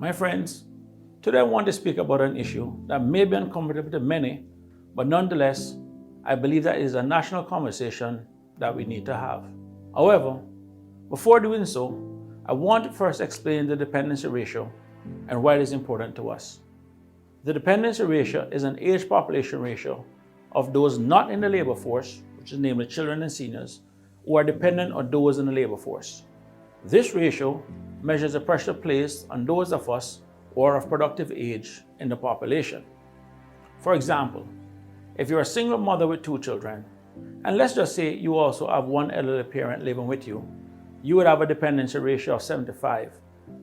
My friends, today I want to speak about an issue that may be uncomfortable to many, but nonetheless, I believe that it is a national conversation that we need to have. However, before doing so, I want to first explain the dependency ratio and why it is important to us. The dependency ratio is an age population ratio of those not in the labor force, which is namely children and seniors, who are dependent on those in the labor force. This ratio measures the pressure placed on those of us who are of productive age in the population. For example, if you're a single mother with 2 children, and let's just say you also have one elderly parent living with you, you would have a dependency ratio of 75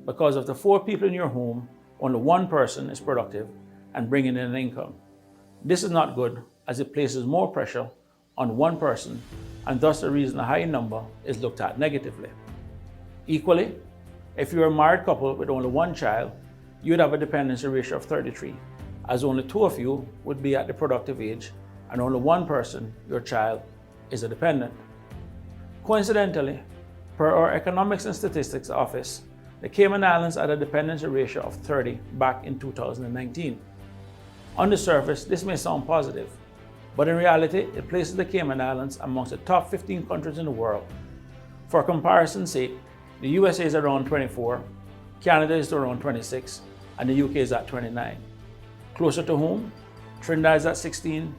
because of the 4 people in your home, only one person is productive and bringing in an income. This is not good as it places more pressure on one person and thus the reason a high number is looked at negatively. Equally, if you're a married couple with only one child, you'd have a dependency ratio of 33, as only 2 of you would be at the productive age and only one person, your child, is a dependent. Coincidentally, per our Economics and Statistics Office, the Cayman Islands had a dependency ratio of 30 back in 2019. On the surface, this may sound positive, but in reality, it places the Cayman Islands amongst the top 15 countries in the world. For comparison's sake, the USA is around 24, Canada is around 26, and the UK is at 29. Closer to home, Trinidad is at 16,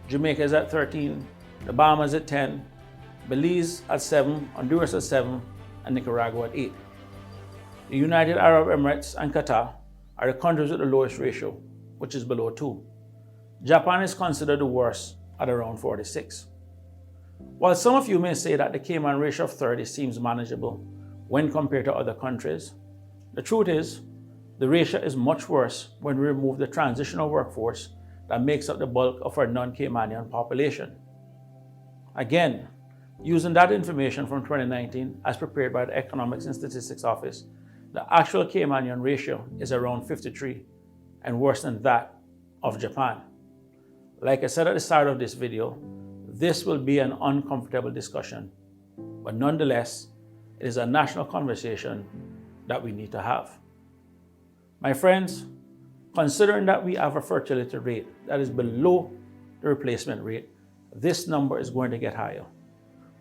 Jamaica is at 13, the Bahamas at 10, Belize at 7, Honduras at 7, and Nicaragua at 8. The United Arab Emirates and Qatar are the countries with the lowest ratio, which is below 2. Japan is considered the worst at around 46. While some of you may say that the Cayman ratio of 30 seems manageable when compared to other countries, the truth is, the ratio is much worse when we remove the transitional workforce that makes up the bulk of our non-Caymanian population. Again, using that information from 2019 as prepared by the Economics and Statistics Office, the actual Caymanian ratio is around 53 and worse than that of Japan. Like I said at the start of this video, this will be an uncomfortable discussion, but nonetheless, it is a national conversation that we need to have. My friends, considering that we have a fertility rate that is below the replacement rate, this number is going to get higher.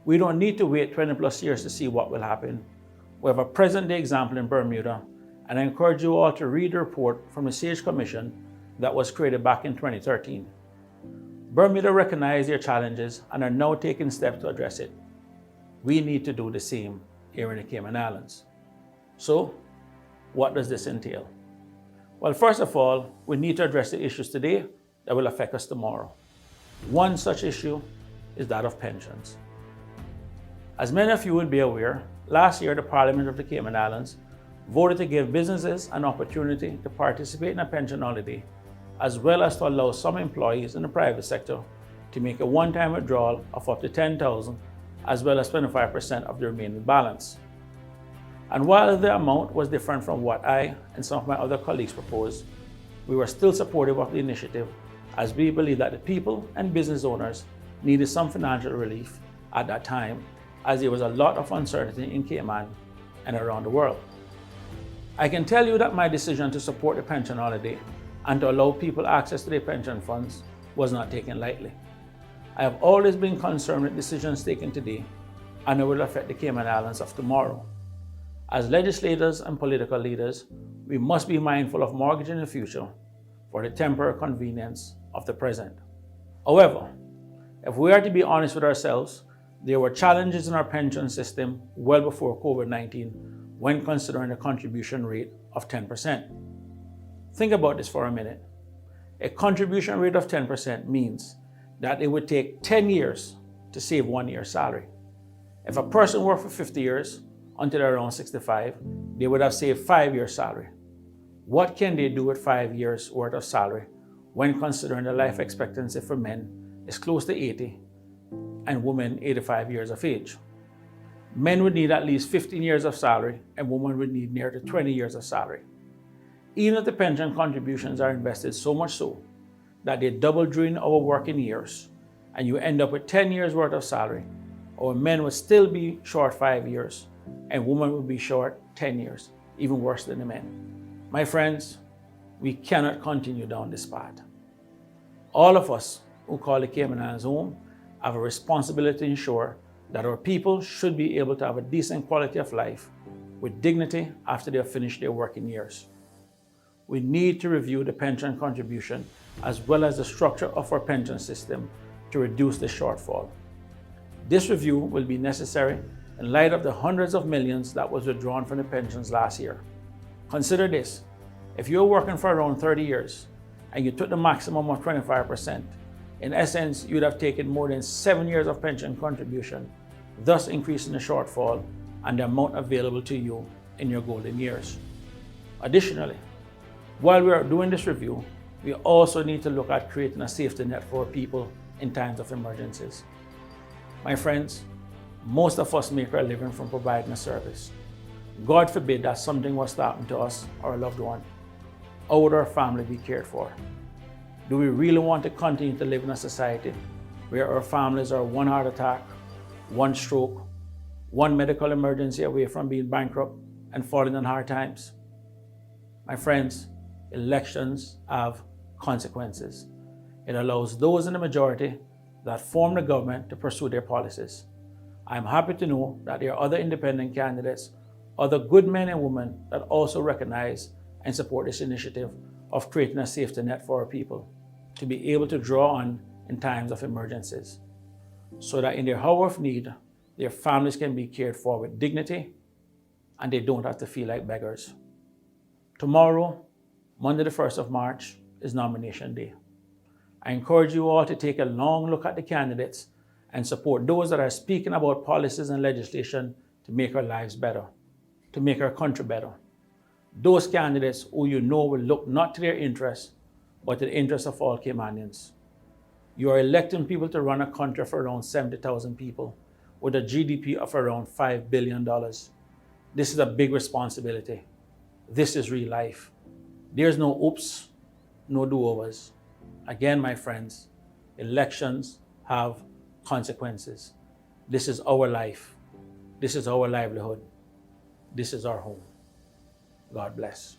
We don't need to wait 20 plus years to see what will happen. We have a present day example in Bermuda, and I encourage you all to read the report from the SAGE Commission that was created back in 2013. Bermuda recognized their challenges and are now taking steps to address it. We need to do the same here in the Cayman Islands. So, what does this entail? Well, first of all, we need to address the issues today that will affect us tomorrow. One such issue is that of pensions. As many of you would be aware, last year the Parliament of the Cayman Islands voted to give businesses an opportunity to participate in a pension holiday, as well as to allow some employees in the private sector to make a one-time withdrawal of up to $10,000, as well as 25% of the remaining balance. And while the amount was different from what I and some of my other colleagues proposed, we were still supportive of the initiative as we believe that the people and business owners needed some financial relief at that time, as there was a lot of uncertainty in Cayman and around the world. I can tell you that my decision to support the pension holiday and to allow people access to their pension funds was not taken lightly. I have always been concerned with decisions taken today and it will affect the Cayman Islands of tomorrow. As legislators and political leaders, we must be mindful of mortgaging the future for the temporary convenience of the present. However, if we are to be honest with ourselves, there were challenges in our pension system well before COVID-19 when considering a contribution rate of 10%. Think about this for a minute. A contribution rate of 10% means that it would take 10 years to save 1 year's salary. If a person worked for 50 years until they're around 65, they would have saved 5 years' salary. What can they do with 5 years worth of salary when considering the life expectancy for men is close to 80 and women 85 years of age? Men would need at least 15 years of salary and women would need near to 20 years of salary. Even if the pension contributions are invested so much so that they double during our working years and you end up with 10 years worth of salary, our men would still be short 5 years and women would be short 10 years, even worse than the men. My friends, we cannot continue down this path. All of us who call the Cayman Islands home have a responsibility to ensure that our people should be able to have a decent quality of life with dignity after they have finished their working years. We need to review the pension contribution as well as the structure of our pension system to reduce the shortfall. This review will be necessary in light of the hundreds of millions that was withdrawn from the pensions last year. Consider this: if you're working for around 30 years and you took the maximum of 25%, in essence, you'd have taken more than 7 years of pension contribution, thus increasing the shortfall and the amount available to you in your golden years. Additionally, while we are doing this review, we also need to look at creating a safety net for people in times of emergencies. My friends, most of us make our living from providing a service. God forbid that something was to happen to us or a loved one. How would our family be cared for? Do we really want to continue to live in a society where our families are one heart attack, one stroke, one medical emergency away from being bankrupt and falling on hard times? My friends, elections have consequences. It allows those in the majority that form the government to pursue their policies. I'm happy to know that there are other independent candidates, other good men and women that also recognize and support this initiative of creating a safety net for our people to be able to draw on in times of emergencies, so that in their hour of need, their families can be cared for with dignity and they don't have to feel like beggars. Tomorrow, Monday the 1st of March, is nomination day. I encourage you all to take a long look at the candidates and support those that are speaking about policies and legislation to make our lives better, to make our country better. Those candidates who you know will look not to their interests, but to the interests of all Caymanians. You are electing people to run a country of around 70,000 people with a GDP of around $5 billion. This is a big responsibility. This is real life. There's no oops, no do-overs. Again, my friends, elections have consequences. This is our life. This is our livelihood. This is our home. God bless.